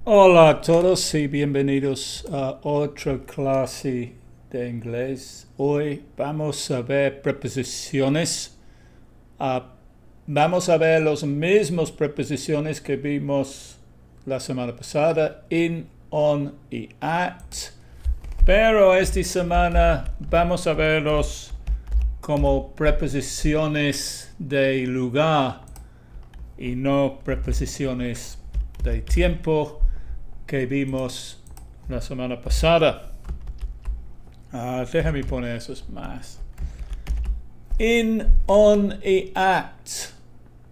Hola a todos y bienvenidos a otra clase de inglés. Hoy vamos a ver preposiciones. Vamos a ver los mismos preposiciones que vimos la semana pasada, in, on y at. Pero esta semana vamos a verlos como preposiciones de lugar y no preposiciones de tiempo que vimos la semana pasada. Déjame poner esos más. In, on y at.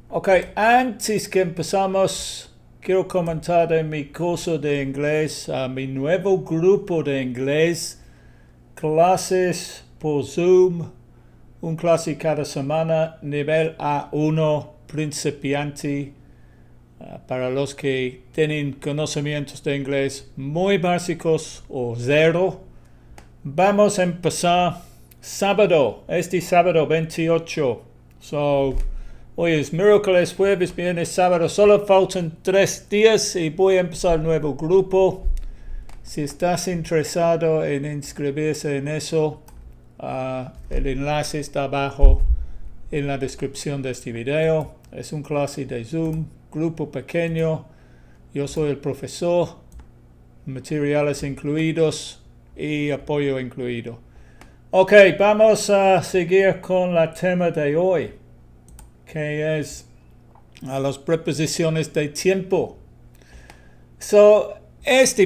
Ok, antes que empezamos, quiero comentar en mi curso de inglés, mi nuevo grupo de inglés, clases por Zoom, un clase cada semana, nivel A1, principiante. Para los que tienen conocimientos de inglés muy básicos o cero, vamos a empezar este sábado 28. Hoy es miércoles, jueves, viernes, sábado. Solo faltan 3 días y voy a empezar el nuevo grupo. Si estás interesado en inscribirse en eso, el enlace está abajo en la descripción de este video. Es un clase de Zoom, grupo pequeño. Yo soy el profesor, materiales incluidos y apoyo incluido. Ok, vamos a seguir con el tema de hoy, que es las preposiciones de tiempo.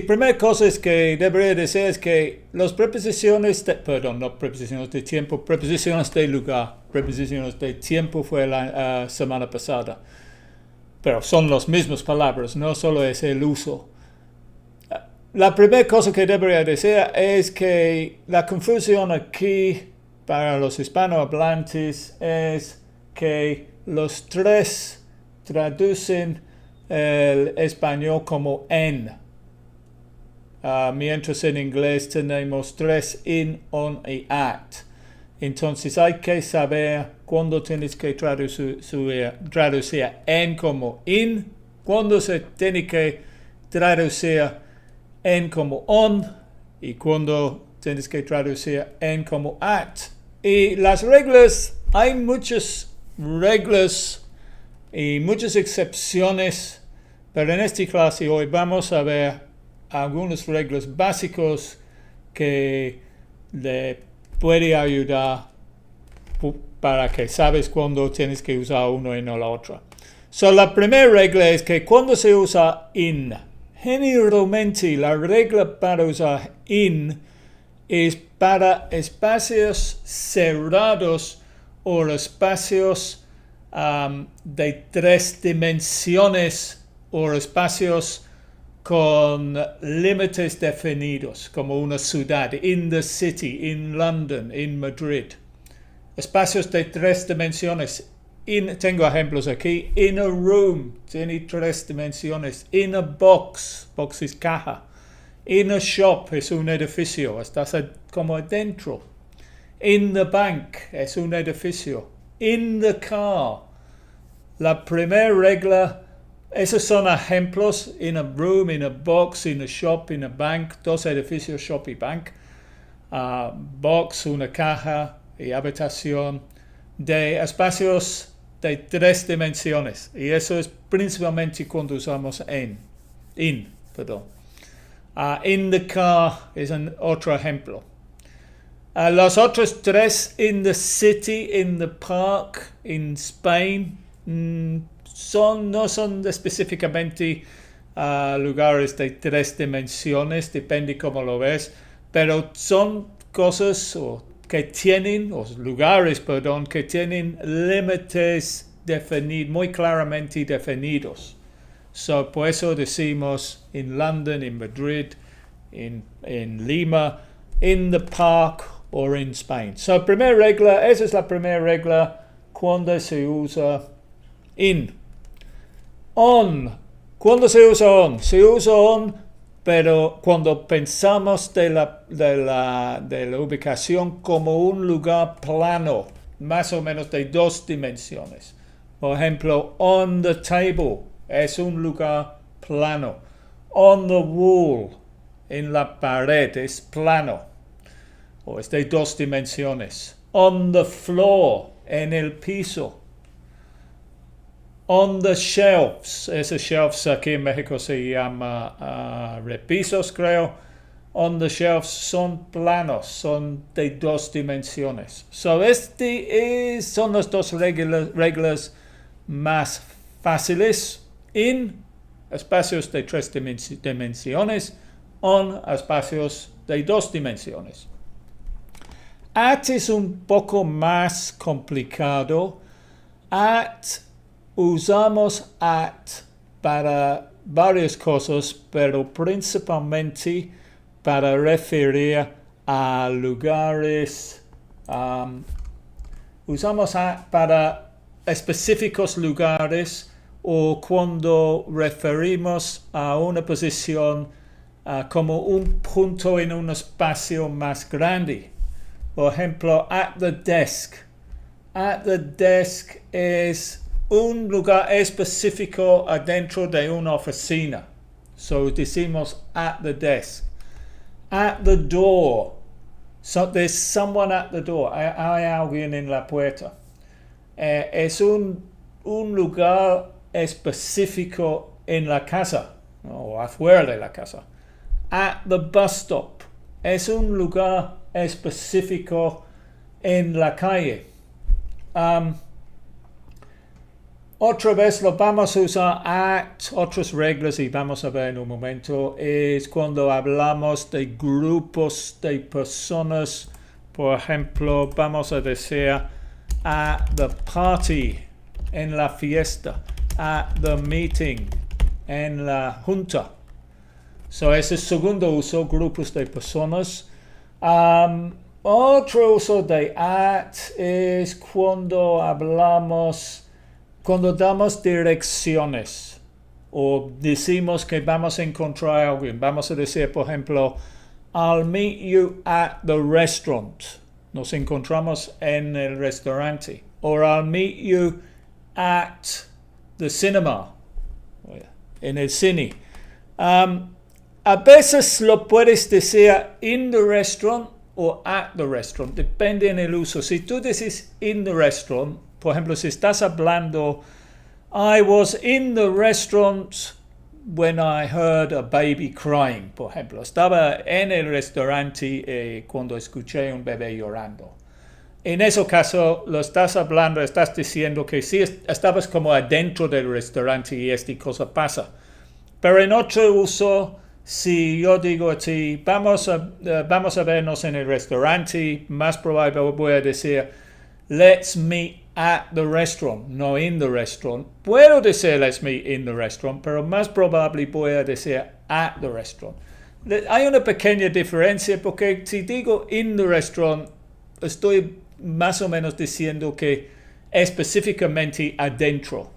Primera cosa es que debería decir es que las preposiciones preposiciones de tiempo, preposiciones de lugar, preposiciones de tiempo fue la semana pasada. Pero son las mismas palabras, no solo es el uso. La primera cosa que debería decir es que la confusión aquí para los hispanohablantes es que los tres traducen el español como en. Mientras en inglés tenemos 3 in, on y at. Entonces hay que saber cuándo tienes que traducir en como in, cuándo se tiene que traducir en como on y cuándo tienes que traducir en como at. Y las reglas, hay muchas reglas y muchas excepciones, pero en esta clase hoy vamos a ver algunas reglas básicas que le puede ayudar para que sabes cuándo tienes que usar uno y no la otra. La primera regla es que cuando se usa in, generalmente la regla para usar in es para espacios cerrados o espacios de 3 dimensiones o espacios con límites definidos, como una ciudad, in the city, in London, in Madrid. Espacios de 3 dimensiones. Tengo ejemplos aquí. In a room, tiene 3 dimensiones. In a box, box es caja. In a shop, es un edificio, estás como adentro. In the bank, es un edificio. In the car. La primera regla, esos son ejemplos. In a room, in a box, in a shop, in a bank. 2 edificios, shop y bank. Box, una caja y habitación de espacios de 3 dimensiones. Y eso es principalmente cuando usamos in. In the car es otro ejemplo. Los otros 3, in the city, in the park, in Spain, no son específicamente lugares de 3 dimensiones, depende cómo lo ves, pero son cosas lugares que tienen límites muy claramente definidos. Por eso decimos in London, in Madrid, in Lima, in the park or in Spain. Primera regla, esa es la primera regla cuando se usa in. On. ¿Cuándo se usa on? Se usa on, pero cuando pensamos de la ubicación como un lugar plano, más o menos de 2 dimensiones. Por ejemplo, on the table es un lugar plano. On the wall, en la pared, es plano, o es de dos dimensiones. On the floor, en el piso. On the shelves, esos shelves aquí en México se llama repisos, creo. On the shelves son planos, son de dos dimensiones. So son las dos reglas más fáciles. In espacios de tres dimensiones, on espacios de dos dimensiones. At es un poco más complicado. Usamos at para varias cosas, pero principalmente para referir a lugares. Usamos at para específicos lugares o cuando referimos a una posición como un punto en un espacio más grande. Por ejemplo, at the desk. At the desk es un lugar específico adentro de una oficina. So decimos at the desk. At the door. So there's someone at the door. Hay alguien en la puerta. Es un lugar específico en la casa o afuera de la casa. At the bus stop. Es un lugar específico en la calle. Otra vez lo vamos a usar at, otras reglas y vamos a ver en un momento, es cuando hablamos de grupos de personas. Por ejemplo, vamos a decir at the party, en la fiesta, at the meeting, en la junta. So ese es el segundo uso, grupos de personas. Otro uso de at es cuando damos direcciones o decimos que vamos a encontrar a alguien. Vamos a decir, por ejemplo, I'll meet you at the restaurant. Nos encontramos en el restaurante. Or I'll meet you at the cinema. En el cine. A veces lo puedes decir in the restaurant o at the restaurant. Depende en el uso. Si tú dices in the restaurant, por ejemplo, si estás hablando, I was in the restaurant when I heard a baby crying, por ejemplo. Estaba en el restaurante cuando escuché un bebé llorando. En ese caso, lo estás hablando, estás diciendo que sí estabas como adentro del restaurante y esta cosa pasa. Pero en otro uso, si yo digo a ti, vamos a vernos en el restaurante, más probable voy a decir, let's meet at the restaurant, no in the restaurant. Puedo decir let's meet in the restaurant, pero más probable voy a decir at the restaurant. Hay una pequeña diferencia porque si digo in the restaurant, estoy más o menos diciendo que específicamente adentro.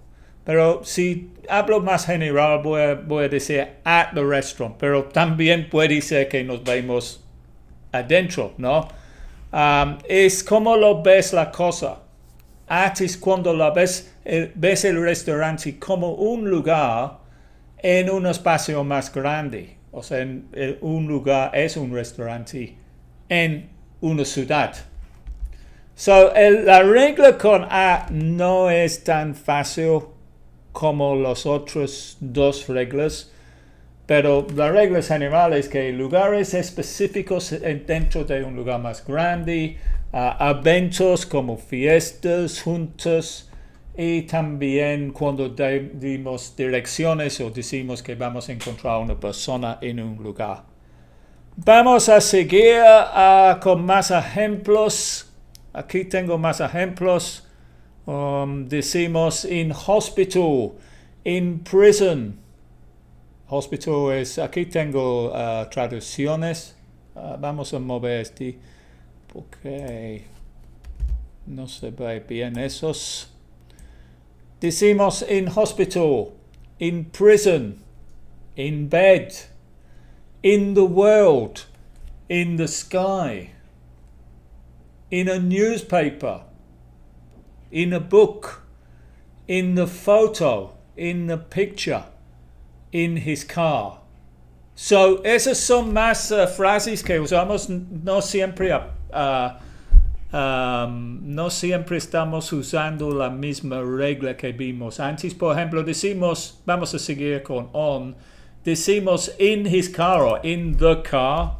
Pero si hablo más general, voy a decir at the restaurant. Pero también puede ser que nos vemos adentro, ¿no? Es como lo ves la cosa. At es cuando ves el restaurante como un lugar en un espacio más grande. O sea, un lugar es un restaurante en una ciudad. So, la regla con at no es tan fácil como las otras dos reglas, pero la regla general es que lugares específicos dentro de un lugar más grande, eventos como fiestas, juntas, y también cuando dimos direcciones o decimos que vamos a encontrar a una persona en un lugar. Vamos a seguir con más ejemplos. Aquí tengo más ejemplos. Decimos in hospital, in prison. Hospital es, aquí tengo traducciones. Vamos a mover este porque no se ve bien esos. Decimos in hospital, in prison, in bed, in the world, in the sky, in a newspaper, in a book, in the photo, in the picture, in his car. So, esas son más frases que usamos, no siempre, no siempre estamos usando la misma regla que vimos antes. Por ejemplo, decimos, vamos a seguir con on, decimos in his car o in the car.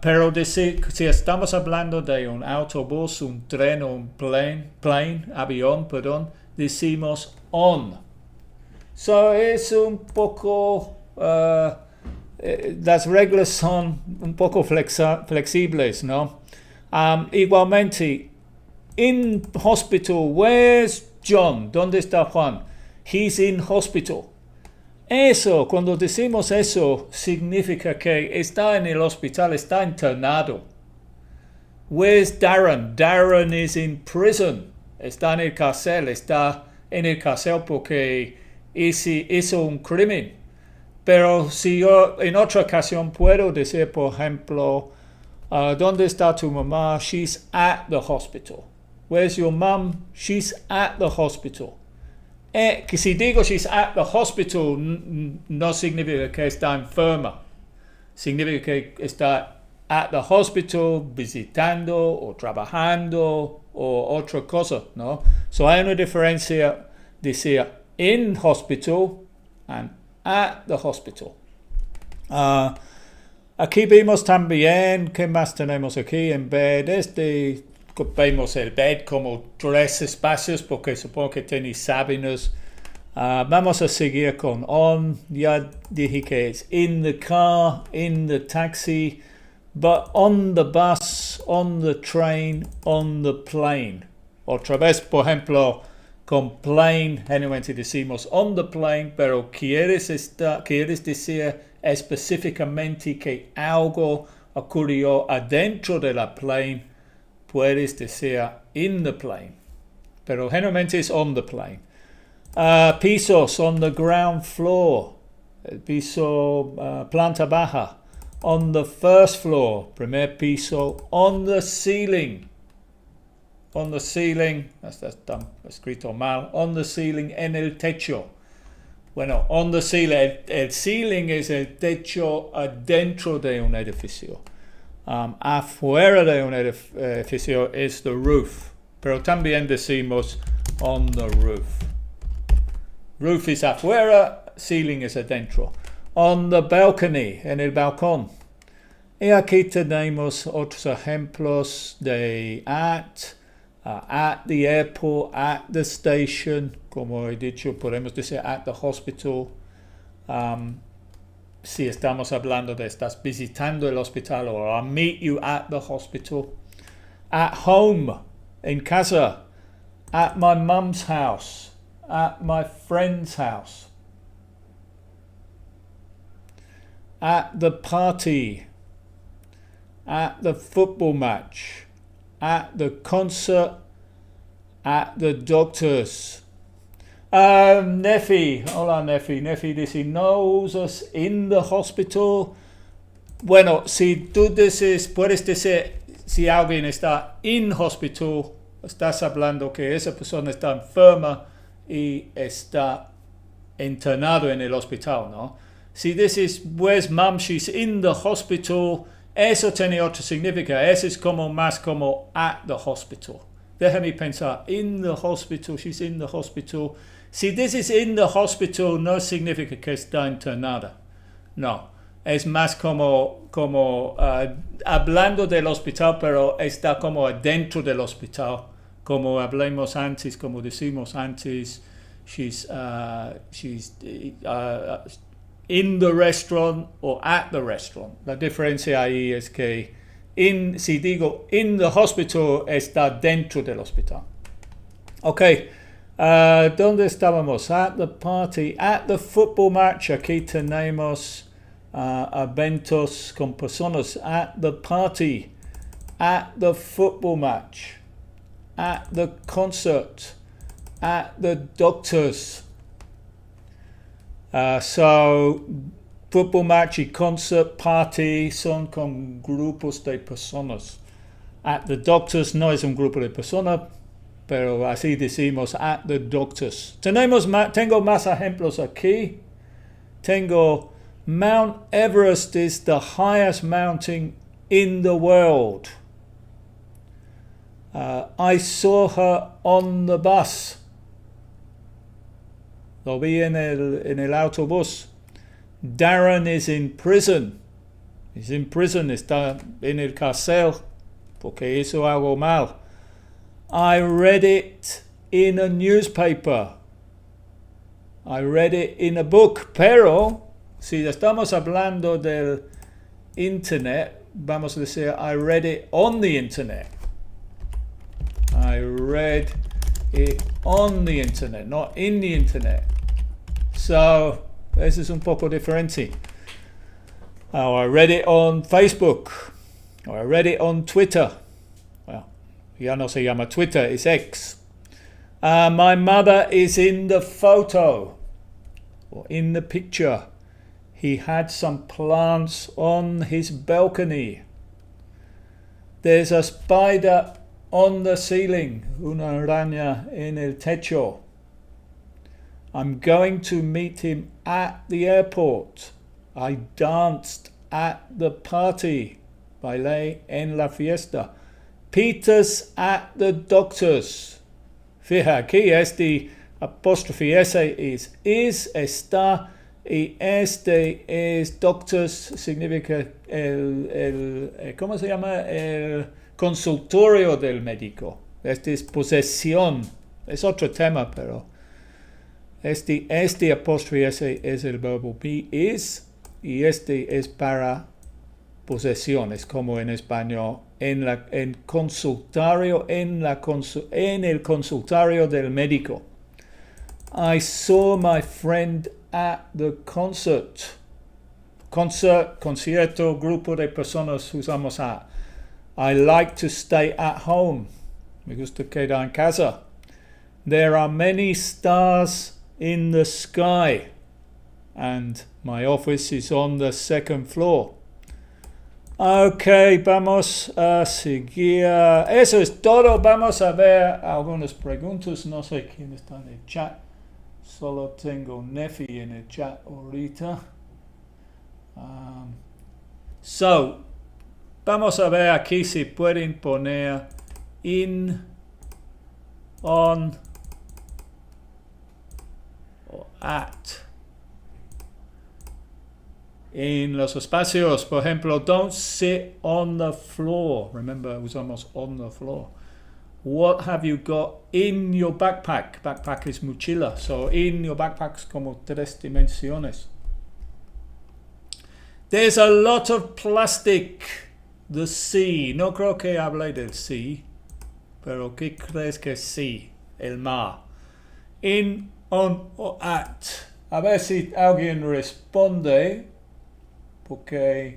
Pero si estamos hablando de un autobús, un tren o un avión, perdón, decimos on. So es un poco, las reglas son un poco flexibles, ¿no? Igualmente, in hospital, where's John? ¿Dónde está Juan? He's in hospital. Eso, cuando decimos eso, significa que está en el hospital, está internado. Where's Darren? Darren is in prison. Está en el cárcel, porque hizo un crimen. Pero si yo en otra ocasión puedo decir, por ejemplo, ¿dónde está tu mamá? She's at the hospital. Where's your mom? She's at the hospital. Que si digo she's at the hospital no significa que está enferma. Significa que está at the hospital visitando o trabajando o otra cosa, ¿no? So hay una diferencia decir in hospital and at the hospital. Aquí vemos también, ¿qué más tenemos aquí en bed? Vemos el bed como 3 espacios porque supongo que tenéis sábanas. Vamos a seguir con on. Ya dije que es in the car, in the taxi, but on the bus, on the train, on the plane. Otra vez, por ejemplo, con plane, generalmente decimos on the plane, pero quieres decir específicamente que algo ocurrió adentro de la plane, puedes decir in the plane, pero generalmente es on the plane. Pisos, on the ground floor, el piso, planta baja. On the first floor, primer piso. On the ceiling, está escrito mal. On the ceiling, en el techo. Bueno, on the ceiling, el ceiling es el techo adentro de un edificio. Afuera de un edificio es the roof, pero también decimos on the roof. Roof es afuera, ceiling es adentro. On the balcony, en el balcón. Y aquí tenemos otros ejemplos de at the airport, at the station, como he dicho, podemos decir at the hospital. Si estamos hablando de estás visitando el hospital, o I'll meet you at the hospital. At home, en casa. At my mum's house. At my friend's house. At the party. At the football match. At the concert. At the doctor's. Nefi, hola Nefi. Nefi dice, no usas in the hospital. Bueno, si tú dices, puedes decir, si alguien está in hospital, estás hablando que esa persona está enferma y está internado en el hospital, ¿no? Si dices, where's mom? She's in the hospital. Eso tiene otro significado. Eso es más como at the hospital. Déjame pensar, in the hospital, she's in the hospital. Si dices in the hospital, no significa que está internada. No, es más como hablando del hospital, pero está como adentro del hospital. Como hablamos antes, como decimos antes, she's in the restaurant or at the restaurant. La diferencia ahí es que si digo in the hospital, está dentro del hospital. Ok, ¿dónde estábamos? At the party, at the football match. Aquí tenemos eventos con personas. At the party, at the football match, at the concert, at the doctor's. So, football match y concert, party son con grupos de personas. At the doctor's no es un grupo de personas, pero así decimos at the doctor's. Tengo más ejemplos aquí. Tengo Mount Everest is the highest mountain in the world. I saw her on the bus. Lo vi en el autobús. Darren is in prison. He's in prison, está en el cárcel porque hizo algo mal. I read it in a newspaper. I read it in a book. Pero, si estamos hablando del internet, vamos a decir, I read it on the internet. I read it on the internet, not in the internet. So, eso es un poco diferente. Oh, I read it on Facebook. Or I read it on Twitter. Well, ya no se llama Twitter, it's X. My mother is in the photo. Or in the picture. He had some plants on his balcony. There's a spider on the ceiling. Una araña en el techo. I'm going to meet him at the airport. I danced at the party. Bailé en la fiesta. Peter's at the doctor's. Fija aquí, este apóstrofe S is, está, y este es doctor's, significa ¿cómo se llama? El consultorio del médico. Este es posesión. Es otro tema, pero este apóstrofe S es el verbo be is, y este es para posesión. Es como en español, en el consultorio del médico. I saw my friend at the concert. Concierto, grupo de personas usamos at. I like to stay at home. Me gusta quedar en casa. There are many stars in the sky. And my office is on the second floor. Ok, vamos a seguir. Eso es todo. Vamos a ver algunas preguntas. No sé quién está en el chat. Solo tengo Nefi en el chat ahorita. Vamos a ver aquí si pueden poner in, on o at. En los espacios, por ejemplo, don't sit on the floor. Remember, usamos on the floor. What have you got in your backpack? Backpack is mochila. So, in your backpack es como 3 dimensiones. There's a lot of plastic. The sea. No creo que hable del sea. Pero ¿qué crees que sí? El mar. In, on o at. A ver si alguien responde. Porque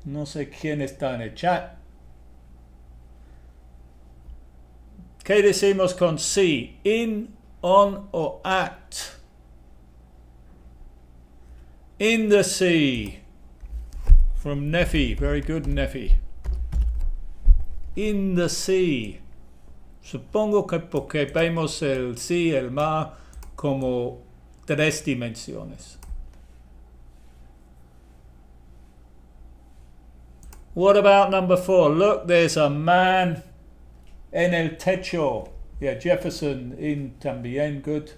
no sé quién está en el chat. ¿Qué decimos con sí? In, on o at. In the sea. From Nefi. Very good, Nefi. In the sea. Supongo que porque vemos el sea, el mar, como 3 dimensiones. What about number 4? Look, there's a man en el techo. Yeah, Jefferson in también, good.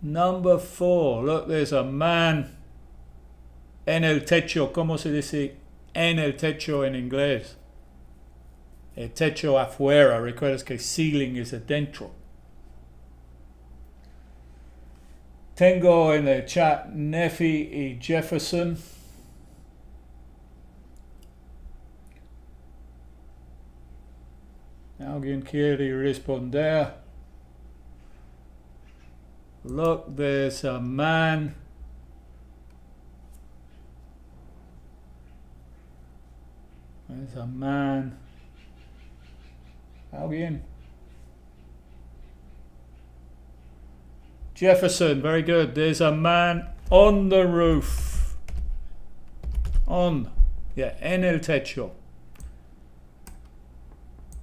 Number 4. Look, there's a man en el techo. ¿Cómo se dice en el techo en inglés? El techo afuera. Recuerdas que ceiling es adentro. Tengo en el chat Nefi y Jefferson. ¿Alguien quiere responder? Look, there's a man. There's a man. ¿Alguien? Jefferson, very good. There's a man on the roof. On. Yeah, en el techo.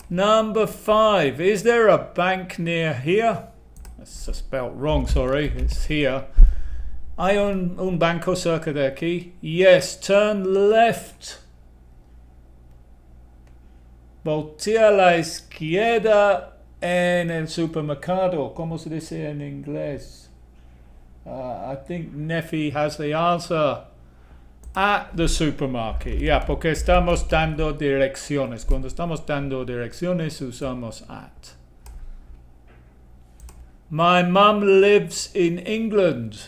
Number 5. Is there a bank near here? It's spelled wrong, sorry. It's here. ¿Hay un banco cerca de aquí? Yes, turn left. Voltea a la izquierda en el supermercado. ¿Cómo se dice en inglés? I think Nefi has the answer. At the supermarket. Yeah, porque estamos dando direcciones. Cuando estamos dando direcciones usamos at. My mum lives in England.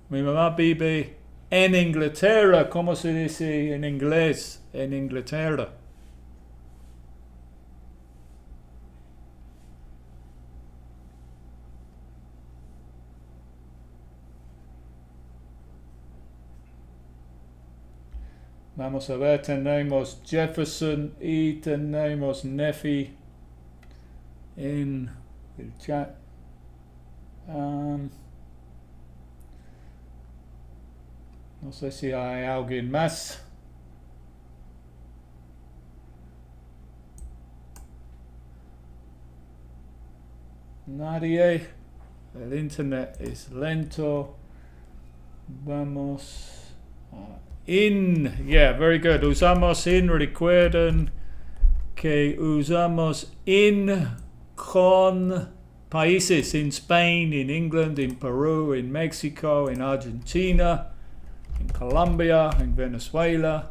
Mi mamá vive en Inglaterra. ¿Cómo se dice en inglés? En Inglaterra. Vamos a ver, tenemos Jefferson y tenemos Nefi en el chat. No sé si hay alguien más. Nadie. El internet es lento. Vamos a in. Yeah, very good. Usamos in. Recuerden que usamos in con países. In Spain, in England, in Peru, in Mexico, in Argentina, in Colombia, in Venezuela.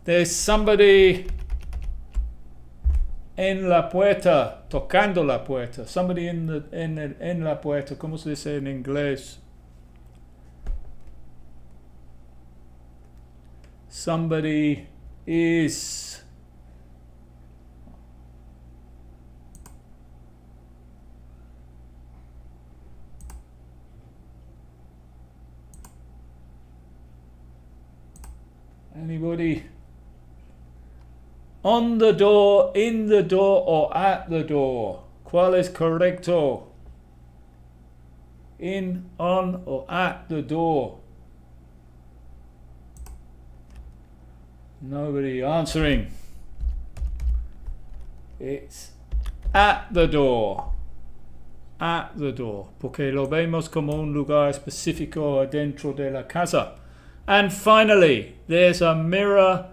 There's somebody en la puerta, tocando la puerta. Somebody en la puerta. ¿Cómo se dice en inglés? Somebody is anybody on the door, in the door, or at the door? ¿Cuál es correcto? In, on, or at the door? Nobody answering. It's at the door. At the door. Porque lo vemos como un lugar específico dentro de la casa. And finally, there's a mirror,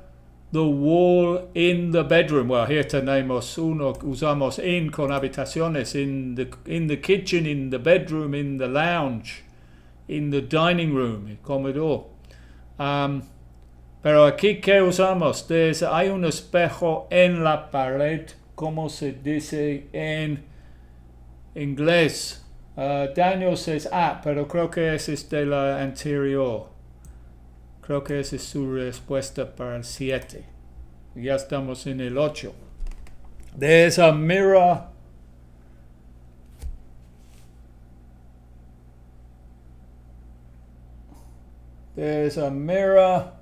the wall in the bedroom. Well, here tenemos uno, usamos in con habitaciones, in the kitchen, in the bedroom, in the lounge, in the dining room, el comedor. Pero aquí, ¿qué usamos? Hay un espejo en la pared, ¿cómo se dice en inglés? Daniel says at, pero creo que ese es de la anterior. Creo que esa es su respuesta para el 7. Ya estamos en el 8. There's a mirror. There's a mirror.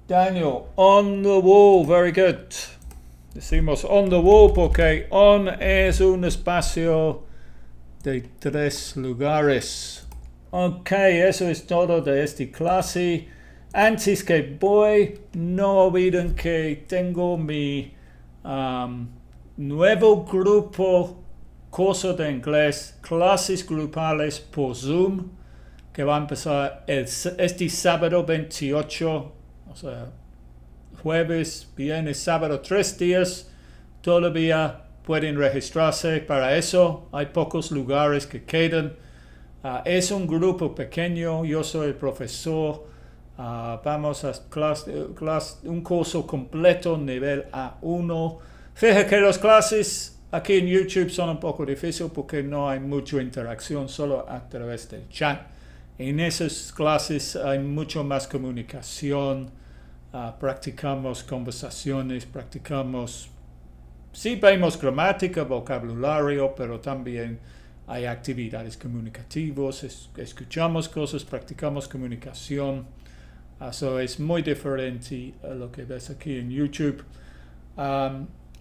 Daniel, on the wall, very good. Decimos on the wall porque on es un espacio de 3 lugares. Ok, eso es todo de esta clase. Antes que voy, no olviden que tengo mi nuevo grupo curso de inglés, clases grupales por Zoom, que va a empezar este sábado 28. O sea, jueves, viernes, sábado, 3 días. Todavía pueden registrarse para eso. Hay pocos lugares que quedan. Es un grupo pequeño. Yo soy el profesor. Vamos a un curso completo nivel A1. Fíjate que las clases aquí en YouTube son un poco difíciles porque no hay mucha interacción, solo a través del chat. En esas clases hay mucho más comunicación. Practicamos conversaciones, sí vemos gramática, vocabulario, pero también hay actividades comunicativas, escuchamos cosas, practicamos comunicación. Eso es muy diferente a lo que ves aquí en YouTube.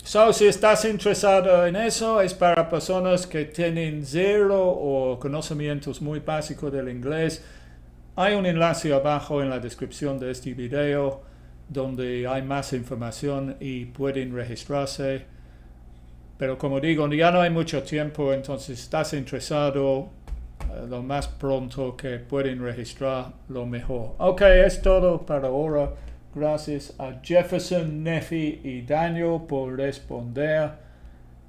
Si estás interesado en eso, es para personas que tienen 0 o conocimientos muy básicos del inglés. Hay un enlace abajo en la descripción de este video. donde hay más información y pueden registrarse. Pero como digo, ya no hay mucho tiempo, entonces estás interesado, lo más pronto que pueden registrar, lo mejor. Ok, es todo para ahora. Gracias a Jefferson, Nefi y Daniel por responder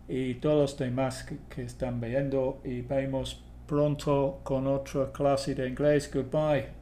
y todos los demás que están viendo, y vemos pronto con otra clase de inglés. Goodbye.